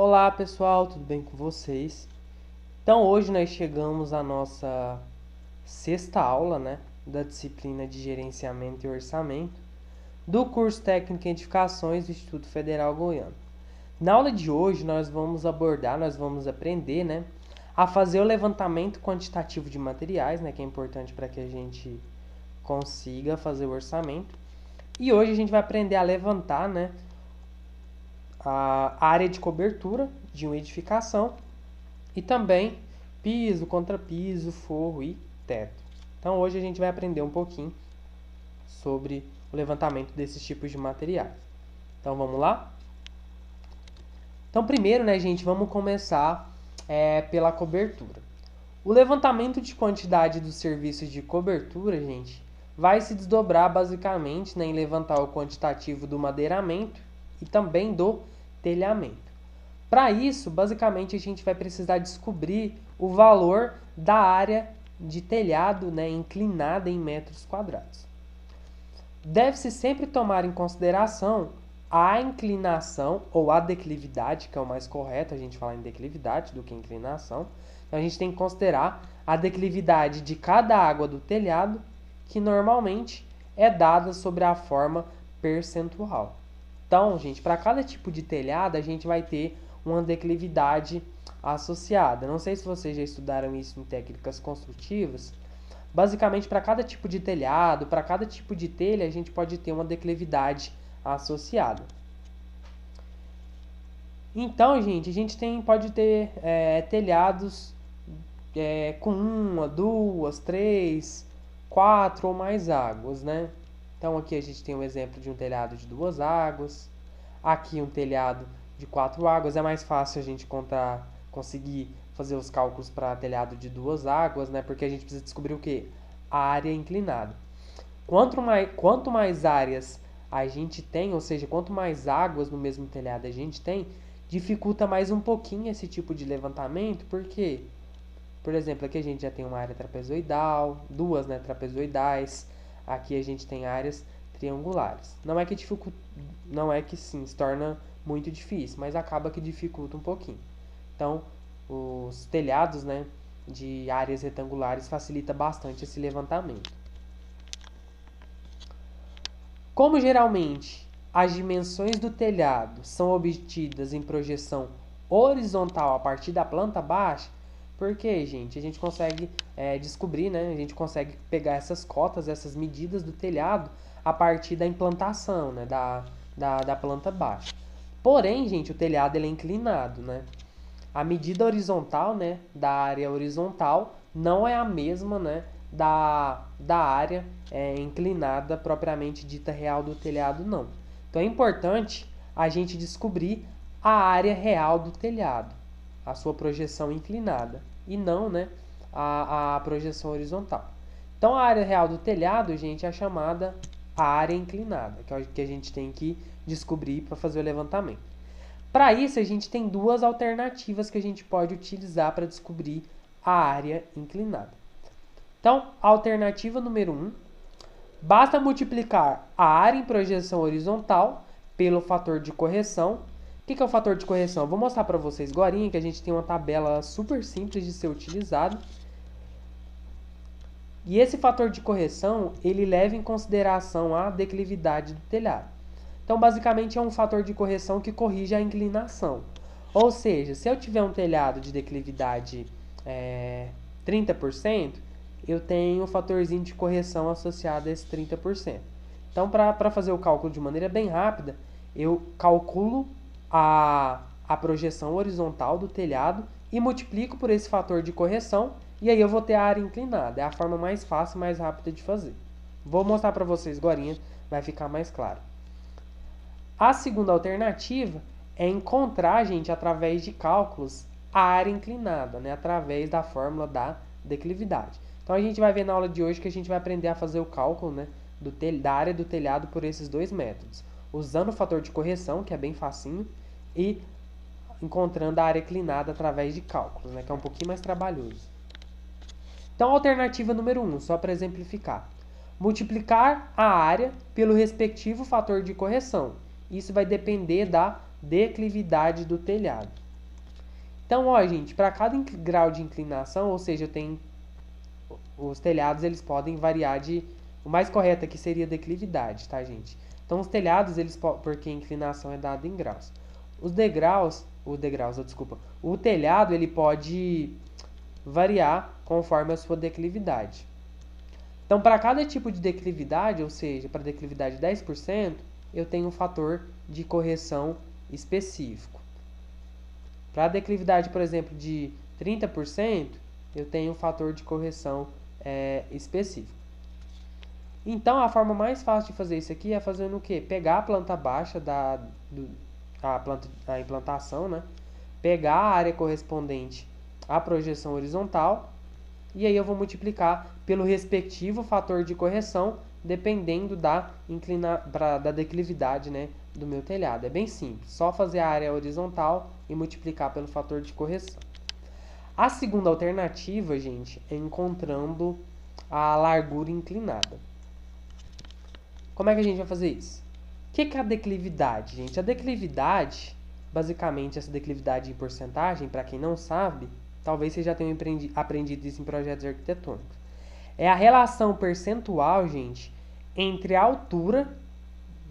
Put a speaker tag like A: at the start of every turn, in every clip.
A: Olá pessoal, tudo bem com vocês? Então hoje nós chegamos à nossa sexta aula, da disciplina de Gerenciamento e Orçamento do curso Técnico em Edificações do Instituto Federal Goiano. Na aula de hoje nós vamos aprender, a fazer o levantamento quantitativo de materiais, que é importante para que a gente consiga fazer o orçamento. E hoje a gente vai aprender a levantar, a área de cobertura de uma edificação e também piso, contrapiso, forro e teto. Então hoje a gente vai aprender um pouquinho sobre o levantamento desses tipos de materiais. Então vamos lá? Então primeiro, gente, vamos começar pela cobertura. O levantamento de quantidade dos serviços de cobertura, gente, vai se desdobrar basicamente em levantar o quantitativo do madeiramento e também do telhamento. Para isso, basicamente, a gente vai precisar descobrir o valor da área de telhado inclinada em metros quadrados. Deve-se sempre tomar em consideração a inclinação ou a declividade, que é o mais correto a gente falar em declividade do que inclinação. Então, a gente tem que considerar a declividade de cada água do telhado, que normalmente é dada sobre a forma percentual. Então, gente, para cada tipo de telhado, a gente vai ter uma declividade associada. Não sei se vocês já estudaram isso em técnicas construtivas. Basicamente, para cada tipo de telhado, para cada tipo de telha, a gente pode ter uma declividade associada. Então, gente, a gente pode ter telhados com uma, duas, três, quatro ou mais águas, Então aqui a gente tem um exemplo de um telhado de 2 águas, aqui um telhado de 4 águas. É mais fácil a gente conseguir fazer os cálculos para telhado de 2 águas, porque a gente precisa descobrir o quê? A área inclinada. Quanto mais áreas a gente tem, ou seja, quanto mais águas no mesmo telhado a gente tem, dificulta mais um pouquinho esse tipo de levantamento, porque, por exemplo, aqui a gente já tem uma área trapezoidal, duas trapezoidais, aqui a gente tem áreas triangulares. Não é que sim, se torna muito difícil, mas acaba que dificulta um pouquinho. Então, os telhados de áreas retangulares facilita bastante esse levantamento. Como geralmente as dimensões do telhado são obtidas em projeção horizontal a partir da planta baixa, porque, gente, a gente consegue descobrir, a gente consegue pegar essas cotas, essas medidas do telhado a partir da implantação, da planta baixa. Porém, gente, o telhado ele é inclinado, A medida horizontal, da área horizontal não é a mesma, da área inclinada propriamente dita real do telhado, não. Então é importante a gente descobrir a área real do telhado, a sua projeção inclinada, e não a projeção horizontal. Então a área real do telhado, gente, é chamada a área inclinada, que é o que a gente tem que descobrir para fazer o levantamento. Para isso, a gente tem duas alternativas que a gente pode utilizar para descobrir a área inclinada. Então, a alternativa número 1, basta multiplicar a área em projeção horizontal pelo fator de correção. O que é o fator de correção? Eu vou mostrar para vocês agora que a gente tem uma tabela super simples de ser utilizada. E esse fator de correção, ele leva em consideração a declividade do telhado. Então, basicamente, é um fator de correção que corrige a inclinação. Ou seja, se eu tiver um telhado de declividade 30%, eu tenho um fatorzinho de correção associado a esse 30%. Então, para fazer o cálculo de maneira bem rápida, eu calculo a projeção horizontal do telhado e multiplico por esse fator de correção, e aí eu vou ter a área inclinada. É a forma mais fácil e mais rápida de fazer. Vou mostrar para vocês agora, vai ficar mais claro. A segunda alternativa é encontrar, gente, através de cálculos, a área inclinada, através da fórmula da declividade. Então, a gente vai ver na aula de hoje que a gente vai aprender a fazer o cálculo da área do telhado por esses dois métodos. Usando o fator de correção, que é bem facinho, e encontrando a área inclinada através de cálculos, que é um pouquinho mais trabalhoso. Então, a alternativa número 1, só para exemplificar. Multiplicar a área pelo respectivo fator de correção. Isso vai depender da declividade do telhado. Então, ó, gente, para cada grau de inclinação, ou seja, os telhados eles podem variar de... O mais correto aqui seria declividade, tá, gente? Então, os telhados, porque a inclinação é dada em graus. O telhado ele pode variar conforme a sua declividade. Então, para cada tipo de declividade, ou seja, para declividade de 10%, eu tenho um fator de correção específico. Para a declividade, por exemplo, de 30%, eu tenho um fator de correção específico. Então, a forma mais fácil de fazer isso aqui é fazendo o quê? Pegar a planta baixa da implantação, né? Pegar a área correspondente à projeção horizontal e aí eu vou multiplicar pelo respectivo fator de correção, dependendo da declividade, né, do meu telhado. É bem simples, só fazer a área horizontal e multiplicar pelo fator de correção. A segunda alternativa, gente, é encontrando a largura inclinada. Como é que a gente vai fazer isso? O que é a declividade, gente? A declividade, basicamente essa declividade em porcentagem, para quem não sabe, talvez você já tenha aprendido isso em projetos arquitetônicos. É a relação percentual, gente, entre a altura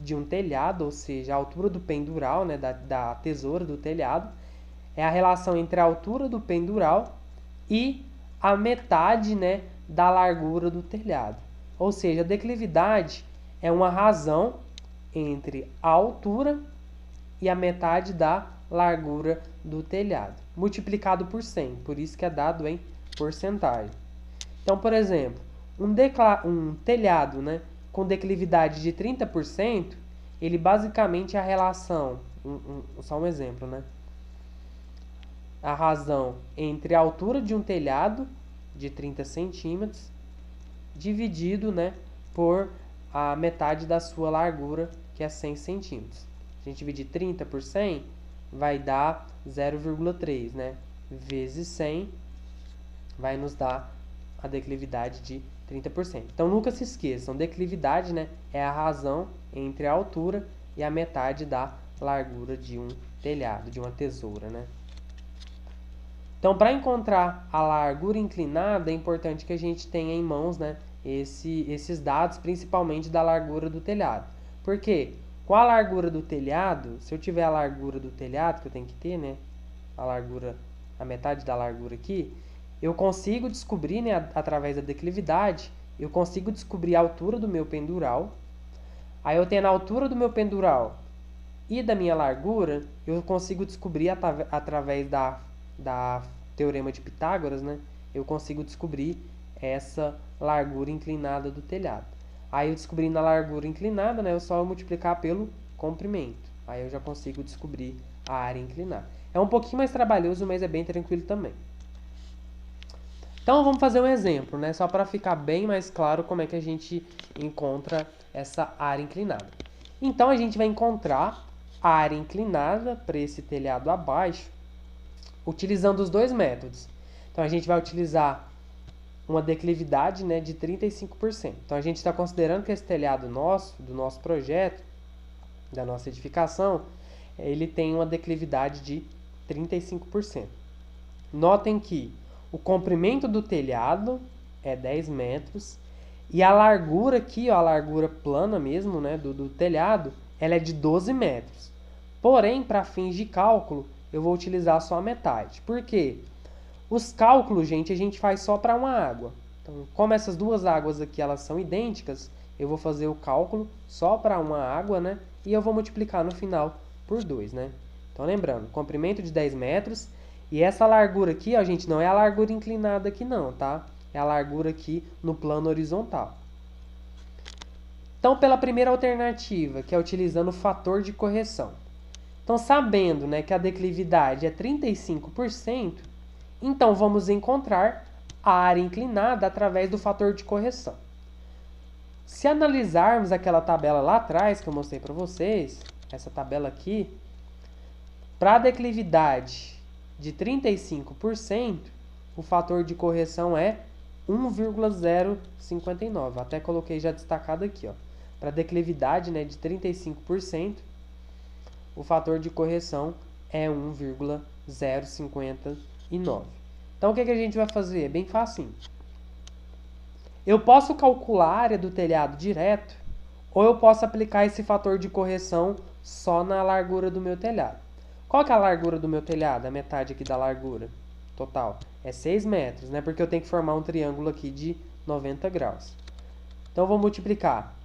A: de um telhado, ou seja, a altura do pendural, né, da tesoura do telhado, é a relação entre a altura do pendural e a metade, né, da largura do telhado. Ou seja, a declividade é uma razão entre a altura e a metade da largura do telhado, multiplicado por 100, por isso que é dado em porcentagem. Então, por exemplo, um telhado, né, com declividade de 30%, ele basicamente é a relação, só um exemplo, né? A razão entre a altura de um telhado de 30 centímetros dividido, né, por a metade da sua largura, que é 100 centímetros. A gente dividir 30 por 100, vai dar 0,3, né? Vezes 100, vai nos dar a declividade de 30%. Então, nunca se esqueçam, declividade, né, é a razão entre a altura e a metade da largura de um telhado, de uma tesoura, né? Então, para encontrar a largura inclinada, é importante que a gente tenha em mãos, né, esses dados, principalmente da largura do telhado. Por quê? Com a largura do telhado, se eu tiver a largura do telhado, que eu tenho que ter, né, a metade da largura aqui, eu consigo descobrir, né, através da declividade, eu consigo descobrir a altura do meu pendural. Aí eu tendo a altura do meu pendural e da minha largura, eu consigo descobrir através da teorema de Pitágoras, né, eu consigo descobrir essa largura inclinada do telhado. Aí eu descobrindo a largura inclinada, né, eu só multiplicar pelo comprimento. Aí eu já consigo descobrir a área inclinada. É um pouquinho mais trabalhoso, mas é bem tranquilo também. Então vamos fazer um exemplo, né, só para ficar bem mais claro como é que a gente encontra essa área inclinada. Então a gente vai encontrar a área inclinada para esse telhado abaixo utilizando os dois métodos. Então a gente vai utilizar uma declividade, né, de 35%. Então a gente está considerando que esse telhado do nosso projeto, da nossa edificação, ele tem uma declividade de 35%. Notem que o comprimento do telhado é 10 metros e a largura aqui, ó, a largura plana mesmo, né, do telhado, ela é de 12 metros. Porém, para fins de cálculo, eu vou utilizar só a metade. Por quê? Os cálculos, gente, a gente faz só para uma água. Então, como essas duas águas aqui elas são idênticas, eu vou fazer o cálculo só para uma água, né? E eu vou multiplicar no final por 2, né? Então, lembrando, comprimento de 10 metros. E essa largura aqui, ó, gente, não é a largura inclinada aqui não, tá? É a largura aqui no plano horizontal. Então, pela primeira alternativa, que é utilizando o fator de correção. Então, sabendo, né, que a declividade é 35%, então vamos encontrar a área inclinada através do fator de correção. Se analisarmos aquela tabela lá atrás que eu mostrei para vocês, essa tabela aqui, para a declividade de 35%, o fator de correção é 1,059. Até coloquei já destacado aqui, ó. Para a declividade, né, de 35%, o fator de correção é 1,059. Então, o que a gente vai fazer? É bem facinho. Eu posso calcular a área do telhado direto, ou eu posso aplicar esse fator de correção só na largura do meu telhado. Qual que é a largura do meu telhado? A metade aqui da largura total. É 6 metros, né? Porque eu tenho que formar um triângulo aqui de 90 graus. Então, eu vou multiplicar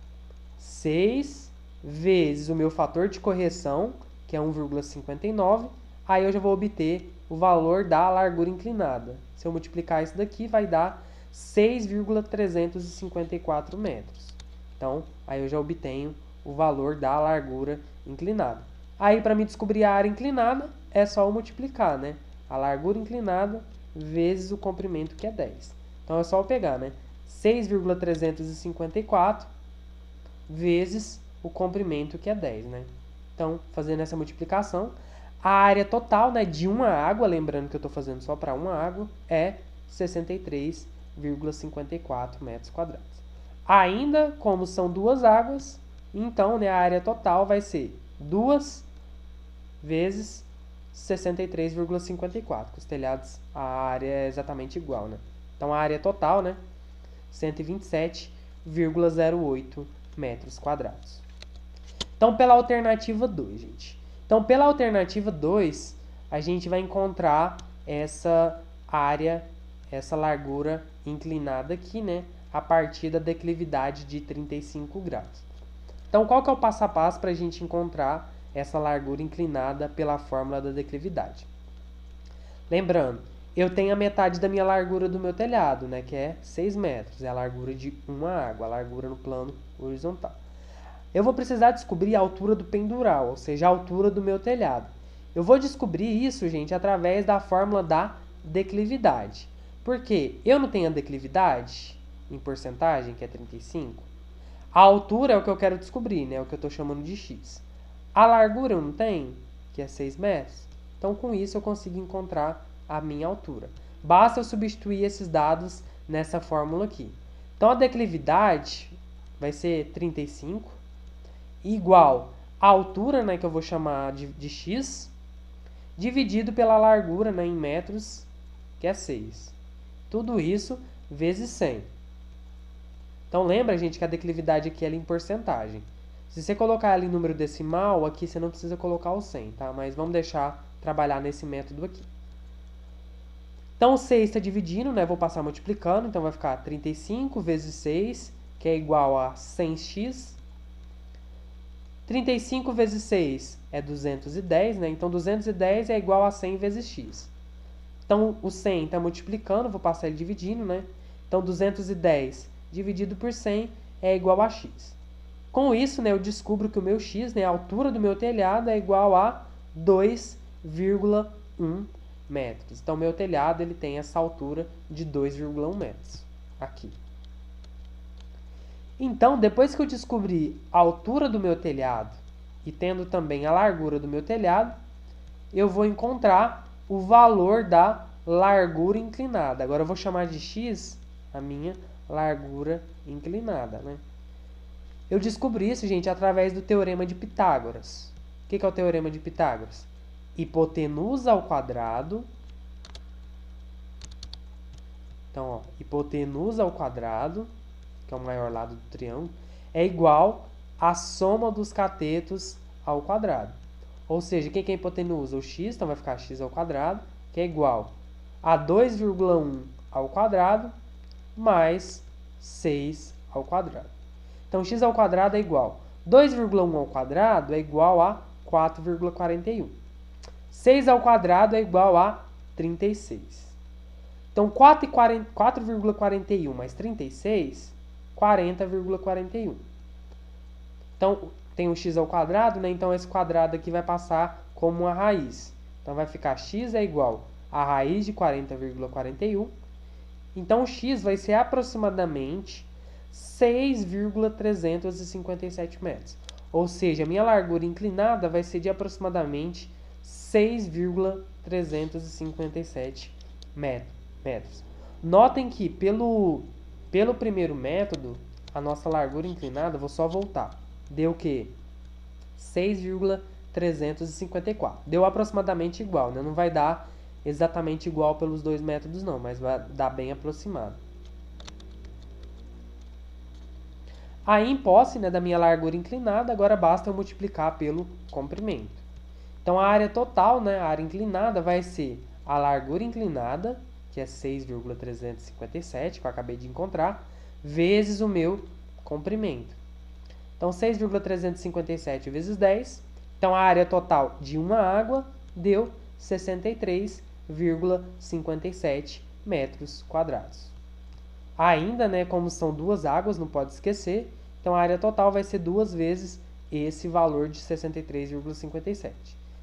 A: 6 vezes o meu fator de correção, que é 1,59. Aí eu já vou obter o valor da largura inclinada. Se eu multiplicar isso daqui, vai dar 6,354 metros. Então, aí eu já obtenho o valor da largura inclinada. Aí, para me descobrir a área inclinada, é só eu multiplicar, né? A largura inclinada vezes o comprimento, que é 10. Então, é só eu pegar, né? 6,354 vezes o comprimento, que é 10, né? Então, fazendo essa multiplicação, a área total, né, de uma água, lembrando que eu estou fazendo só para uma água, é 63,54 metros quadrados. Ainda, como são duas águas, então, né, a área total vai ser 2 vezes 63,54. Com os telhados, a área é exatamente igual, né? Então, a área total, né, 127,08 metros quadrados. Então, pela alternativa 2, gente. Então, pela alternativa 2, a gente vai encontrar essa área, essa largura inclinada aqui, né? A partir da declividade de 35 graus. Então, qual que é o passo a passo para a gente encontrar essa largura inclinada pela fórmula da declividade? Lembrando, eu tenho a metade da minha largura do meu telhado, né? Que é 6 metros. É a largura de uma água, a largura no plano horizontal. Eu vou precisar descobrir a altura do pendural, ou seja, a altura do meu telhado. Eu vou descobrir isso, gente, através da fórmula da declividade. Por quê? Eu não tenho a declividade em porcentagem, que é 35. A altura é o que eu quero descobrir, né? É o que eu estou chamando de x. A largura eu não tenho, que é 6 metros. Então, com isso, eu consigo encontrar a minha altura. Basta eu substituir esses dados nessa fórmula aqui. Então, a declividade vai ser 35 igual a altura, né, que eu vou chamar de x, dividido pela largura, né, em metros, que é 6. Tudo isso vezes 100. Então, lembra, gente, que a declividade aqui é em porcentagem. Se você colocar ela em número decimal, aqui você não precisa colocar o 100, tá? Mas vamos deixar trabalhar nesse método aqui. Então, o 6 está dividindo, né? Vou passar multiplicando, então vai ficar 35 vezes 6, que é igual a 100x. 35 vezes 6 é 210, né? Então, 210 é igual a 100 vezes x. Então, o 100 está multiplicando, vou passar ele dividindo, né? Então, 210 dividido por 100 é igual a x. Com isso, né, eu descubro que o meu x, né, a altura do meu telhado, é igual a 2,1 metros. Então, meu telhado ele tem essa altura de 2,1 metros. Aqui. Então, depois que eu descobri a altura do meu telhado e tendo também a largura do meu telhado, eu vou encontrar o valor da largura inclinada. Agora, eu vou chamar de x a minha largura inclinada, né? Eu descobri isso, gente, através do teorema de Pitágoras. O que é o teorema de Pitágoras? Hipotenusa ao quadrado. Então, ó, hipotenusa ao quadrado, que é o maior lado do triângulo, é igual à soma dos catetos ao quadrado. Ou seja, o que é hipotenusa? O x, então vai ficar x ao quadrado, que é igual a 2,1 ao quadrado mais 6 ao quadrado. Então, x ao quadrado é igual. 2,1 ao quadrado é igual a 4,41. 6 ao quadrado é igual a 36. Então, 4,41 mais 36, 40,41. Então, tem o x ao quadrado, né? Então, esse quadrado aqui vai passar como uma raiz. Então, vai ficar x é igual a raiz de 40,41. Então, o x vai ser aproximadamente 6,357 metros. Ou seja, a minha largura inclinada vai ser de aproximadamente 6,357 metros. Notem que pelo primeiro método, a nossa largura inclinada, vou só voltar, deu o quê? 6,357 6.354. Deu aproximadamente igual, né? Não vai dar exatamente igual pelos dois métodos não, mas vai dar bem aproximado. Aí, em posse, né, da minha largura inclinada, agora basta eu multiplicar pelo comprimento. Então, a área total, né, a área inclinada, vai ser a largura inclinada, que é 6,357, que eu acabei de encontrar, vezes o meu comprimento. Então, 6,357 vezes 10. Então, a área total de uma água deu 63,57 metros quadrados. Ainda, né, como são duas águas, não pode esquecer, então a área total vai ser 2 vezes esse valor de 63,57.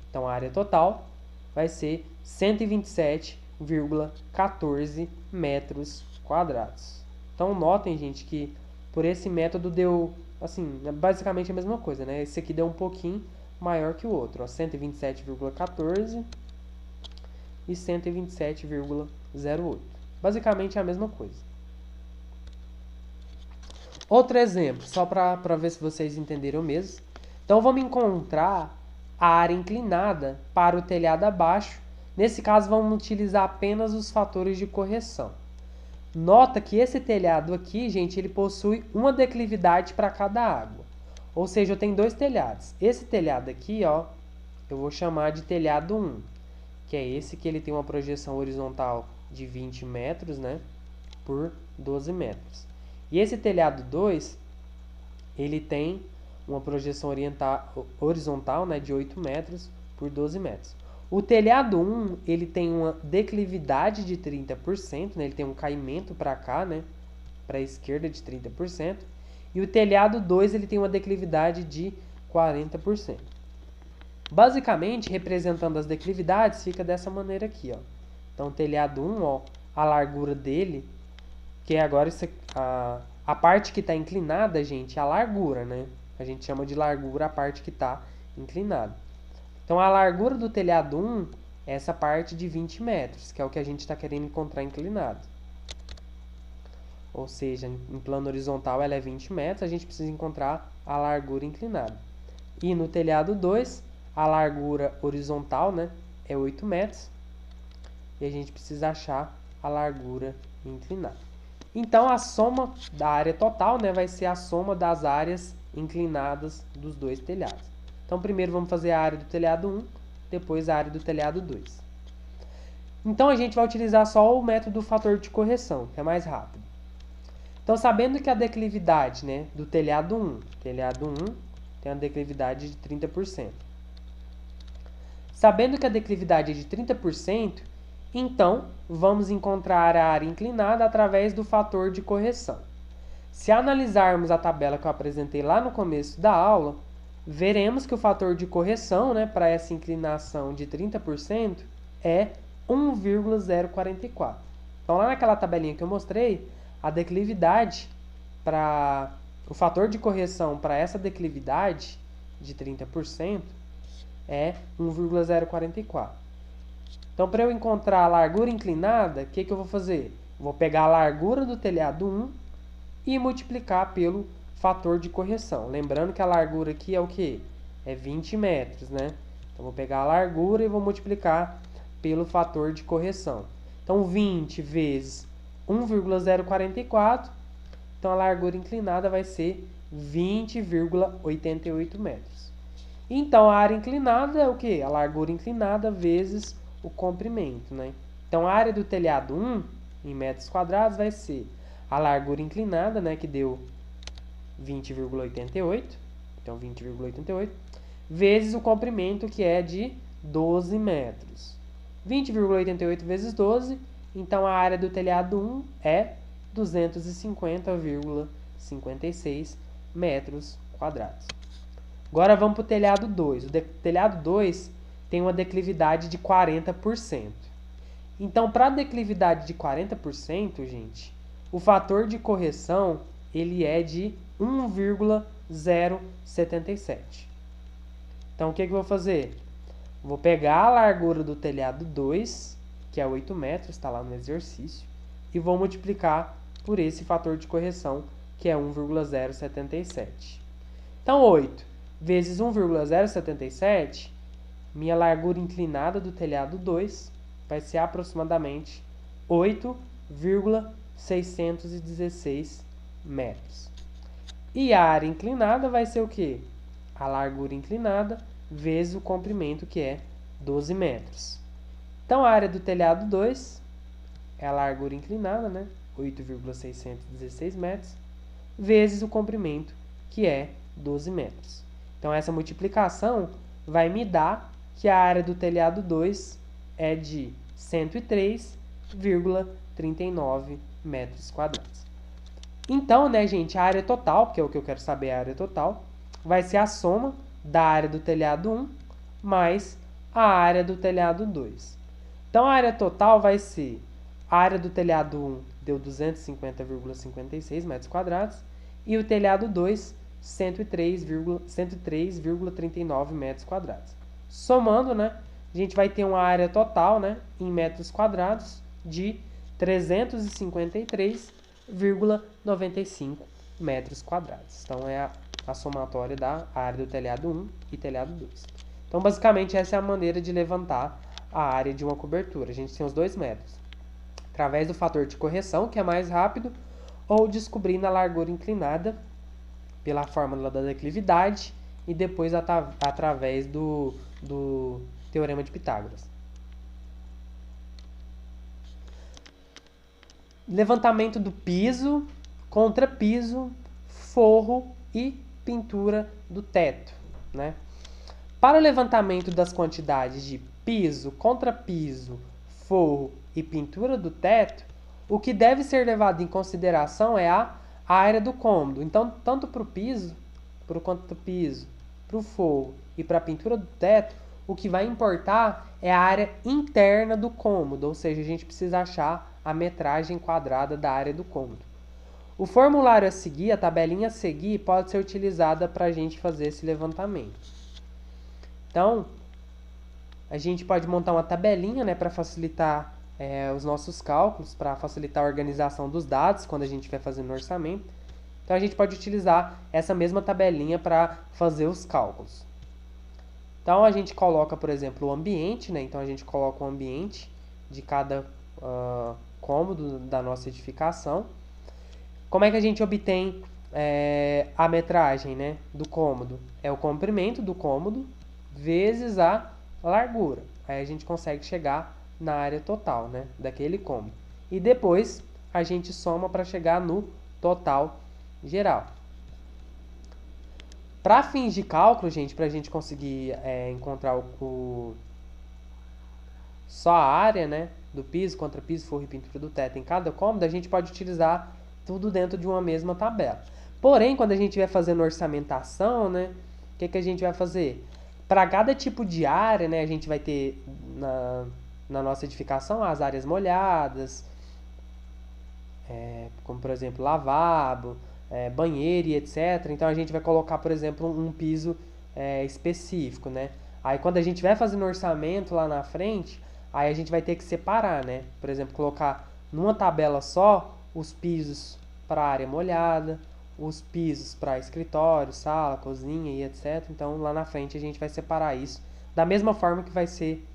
A: Então, a área total vai ser 127,14 metros quadrados. Então, notem, gente, que por esse método deu, assim, basicamente a mesma coisa, né? Esse aqui deu um pouquinho maior que o outro, ó, 127,14 e 127,08. Basicamente a mesma coisa. Outro exemplo, só para ver se vocês entenderam mesmo. Então, vamos encontrar a área inclinada para o telhado abaixo. Nesse caso, vamos utilizar apenas os fatores de correção. Nota que esse telhado aqui, gente, ele possui uma declividade para cada água. Ou seja, eu tenho dois telhados. Esse telhado aqui, ó, eu vou chamar de telhado 1, que é esse que ele tem uma projeção horizontal de 20 metros, né, por 12 metros. E esse telhado 2, ele tem uma projeção horizontal, né, de 8 metros por 12 metros. O telhado 1, ele tem uma declividade de 30%, né, ele tem um caimento para cá, né, para a esquerda de 30%. E o telhado 2, ele tem uma declividade de 40%. Basicamente, representando as declividades, fica dessa maneira aqui, ó. Então, o telhado 1, ó, a largura dele, que é agora a parte que está inclinada, gente, é a largura, né? A gente chama de largura a parte que está inclinada. Então, a largura do telhado 1 é essa parte de 20 metros, que é o que a gente está querendo encontrar inclinado. Ou seja, em plano horizontal ela é 20 metros, a gente precisa encontrar a largura inclinada. E no telhado 2, a largura horizontal, né, é 8 metros, e a gente precisa achar a largura inclinada. Então, a soma da área total, né, vai ser a soma das áreas inclinadas dos dois telhados. Então, primeiro vamos fazer a área do telhado 1, depois a área do telhado 2. Então, a gente vai utilizar só o método do fator de correção, que é mais rápido. Então, sabendo que a declividade, né, do telhado 1 tem uma declividade de 30%. Sabendo que a declividade é de 30%, então, vamos encontrar a área inclinada através do fator de correção. Se analisarmos a tabela que eu apresentei lá no começo da aula, veremos que o fator de correção, né, para essa inclinação de 30% é 1,044. Então, lá naquela tabelinha que eu mostrei, a declividade para o fator de correção para essa declividade de 30% é 1,044. Então, para eu encontrar a largura inclinada, o que eu vou fazer? Vou pegar a largura do telhado 1 e multiplicar pelo fator de correção. Lembrando que a largura aqui é o quê? É 20 metros, né? Então, vou pegar a largura e vou multiplicar pelo fator de correção. Então, 20 vezes 1,044, então a largura inclinada vai ser 20,88 metros. Então, a área inclinada é o quê? A largura inclinada vezes o comprimento, né? Então, a área do telhado 1, em metros quadrados, vai ser a largura inclinada, né, que deu 20,88, então 20,88, vezes o comprimento, que é de 12 metros. 20,88 vezes 12, então a área do telhado 1 é 250,56 metros quadrados. Agora vamos para o telhado 2. O telhado 2 tem uma declividade de 40%. Então, para a declividade de 40%, gente, o fator de correção ele é de 1,077. Então, o que eu vou fazer? Vou pegar a largura do telhado 2, que é 8 metros, está lá no exercício, e vou multiplicar por esse fator de correção, que é 1,077. Então, 8 vezes 1,077, minha largura inclinada do telhado 2 vai ser aproximadamente 8,616 metros. E a área inclinada vai ser o quê? A largura inclinada vezes o comprimento, que é 12 metros. Então, a área do telhado 2 é a largura inclinada, né? 8,616 metros, vezes o comprimento, que é 12 metros. Então, essa multiplicação vai me dar que a área do telhado 2 é de 103,39 metros quadrados. Então, né, gente, a área total, porque é o que eu quero saber, a área total, vai ser a soma da área do telhado 1 mais a área do telhado 2. Então, a área total vai ser, a área do telhado 1 deu 250,56 metros quadrados e o telhado 2, 103,39 metros quadrados. Somando, né, a gente vai ter uma área total, né, em metros quadrados de 353,95 metros quadrados. Então, é a somatória da área do telhado 1 e telhado 2. Então, basicamente, essa é a maneira de levantar a área de uma cobertura. A gente tem os dois métodos. Através do fator de correção, que é mais rápido, ou descobrindo a largura inclinada pela fórmula da declividade e depois através do Teorema de Pitágoras. Levantamento do piso, contrapiso, forro e pintura do teto, né? Para o levantamento das quantidades de piso, contrapiso, forro e pintura do teto, o que deve ser levado em consideração é a área do cômodo. Então, tanto para o piso, para o contrapiso, para o forro e para a pintura do teto, o que vai importar é a área interna do cômodo, ou seja, a gente precisa achar a metragem quadrada da área do cômodo. O formulário a seguir, a tabelinha a seguir, pode ser utilizada para a gente fazer esse levantamento. Então, a gente pode montar uma tabelinha, né, para facilitar os nossos cálculos, para facilitar a organização dos dados quando a gente estiver fazendo o orçamento. Então, a gente pode utilizar essa mesma tabelinha para fazer os cálculos. Então, a gente coloca, por exemplo, o ambiente, né? Então, a gente coloca o ambiente de cada cômodo da nossa edificação. Como é que a gente obtém a metragem, né, do cômodo? É o comprimento do cômodo vezes a largura. Aí a gente consegue chegar na área total, né, daquele cômodo. E depois a gente soma para chegar no total geral. Para fins de cálculo, gente, para a gente conseguir encontrar só a área, né, do piso, contrapiso, forro e pintura do teto em cada cômodo, a gente pode utilizar tudo dentro de uma mesma tabela. Porém, quando a gente estiver fazendo orçamentação, né, o que a gente vai fazer? Para cada tipo de área, né, a gente vai ter na nossa edificação as áreas molhadas, como por exemplo lavabo, banheiro e etc. Então a gente vai colocar, por exemplo, um piso específico, né? Aí quando a gente vai fazendo orçamento lá na frente, aí a gente vai ter que separar, né? Por exemplo, colocar numa tabela só os pisos para área molhada, os pisos para escritório, sala, cozinha e etc. Então, lá na frente a gente vai separar isso da mesma forma que vai ser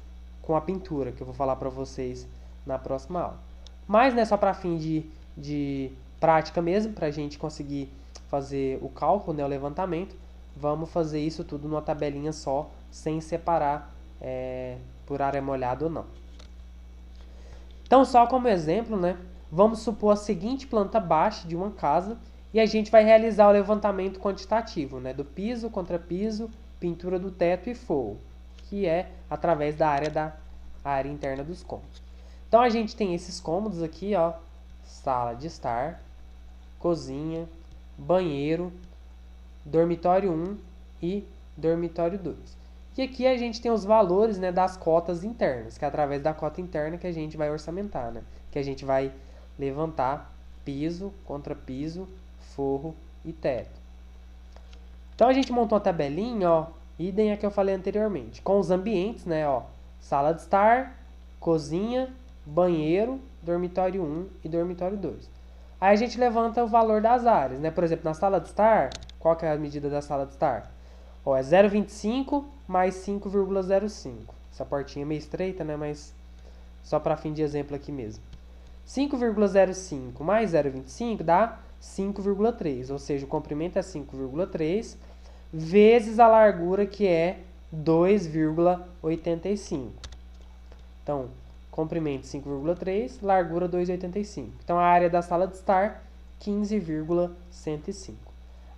A: com a pintura, que eu vou falar para vocês na próxima aula. Mas, né, só para fim de prática mesmo, para a gente conseguir fazer o cálculo, né, o levantamento, vamos fazer isso tudo numa tabelinha só, sem separar por área molhada ou não. Então, só como exemplo, né, vamos supor a seguinte planta baixa de uma casa e a gente vai realizar o levantamento quantitativo, né, do piso, contrapiso, pintura do teto e forro, que é através da área interna dos cômodos. Então, a gente tem esses cômodos aqui, ó, sala de estar, cozinha, banheiro, dormitório 1 e dormitório 2. E aqui a gente tem os valores, né, das cotas internas, que é através da cota interna que a gente vai orçamentar, né, que a gente vai levantar piso, contrapiso, forro e teto. Então a gente montou uma tabelinha, ó, idem a que eu falei anteriormente, com os ambientes, né, ó, sala de estar, cozinha, banheiro, dormitório 1 e dormitório 2. Aí a gente levanta o valor das áreas, né? Por exemplo, na sala de estar, qual que é a medida da sala de estar? Ó, é 0,25 mais 5,05. Essa portinha é meio estreita, né? Mas só para fim de exemplo aqui mesmo. 5,05 mais 0,25 dá 5,3. Ou seja, o comprimento é 5,3 vezes a largura, que é 2,85. Então, comprimento 5,3, largura 2,85. Então, a área da sala de estar, 15,105.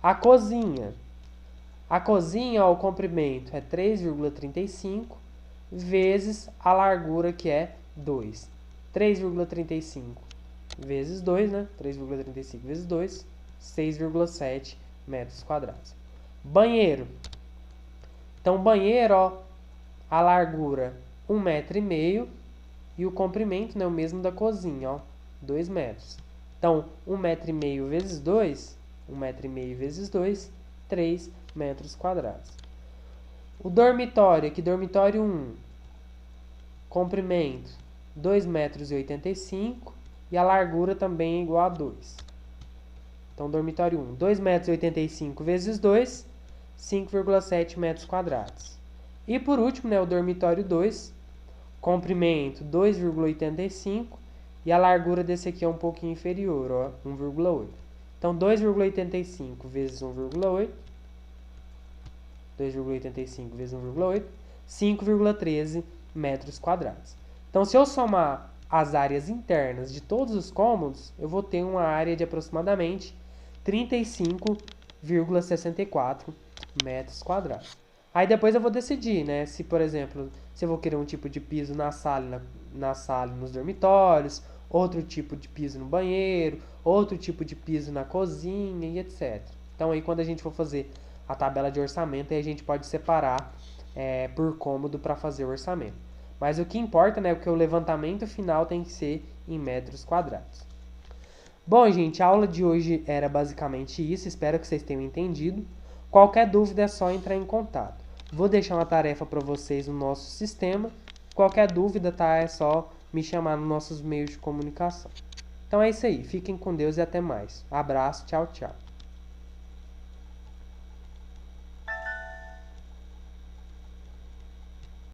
A: A cozinha, ó, o comprimento é 3,35 vezes a largura, que é 2. 3,35 vezes 2, né? 3,35 vezes 2, 6,7 metros quadrados. Banheiro. Então, banheiro, ó, a largura 1,5 metro e o comprimento, né, o mesmo da cozinha, ó, 2 metros. Então, 1,5 metro vezes 2, 1,5 metro vezes 2, 3 metros quadrados. O dormitório, aqui dormitório 1, comprimento 2,85 metros e a largura também é igual a 2. Então, dormitório 1, 2,85 metros vezes 2, 5,7 metros quadrados. E por último, né, o dormitório 2, comprimento 2,85 e a largura desse aqui é um pouquinho inferior, ó, 1,8. Então, 2,85 vezes 1,8, 2,85 vezes 1,8, 5,13 metros quadrados. Então, se eu somar as áreas internas de todos os cômodos, eu vou ter uma área de aproximadamente 35,64 metros quadrados. Aí depois eu vou decidir, né? Se, por exemplo, se eu vou querer um tipo de piso na sala e nos dormitórios, outro tipo de piso no banheiro, outro tipo de piso na cozinha e etc. Então, aí quando a gente for fazer a tabela de orçamento, aí a gente pode separar por cômodo para fazer o orçamento. Mas o que importa, né, é que o levantamento final tem que ser em metros quadrados. Bom, gente, a aula de hoje era basicamente isso. Espero que vocês tenham entendido. Qualquer dúvida é só entrar em contato. Vou deixar uma tarefa para vocês no nosso sistema. Qualquer dúvida, tá? É só me chamar nos nossos meios de comunicação. Então é isso aí. Fiquem com Deus e até mais. Abraço, tchau, tchau.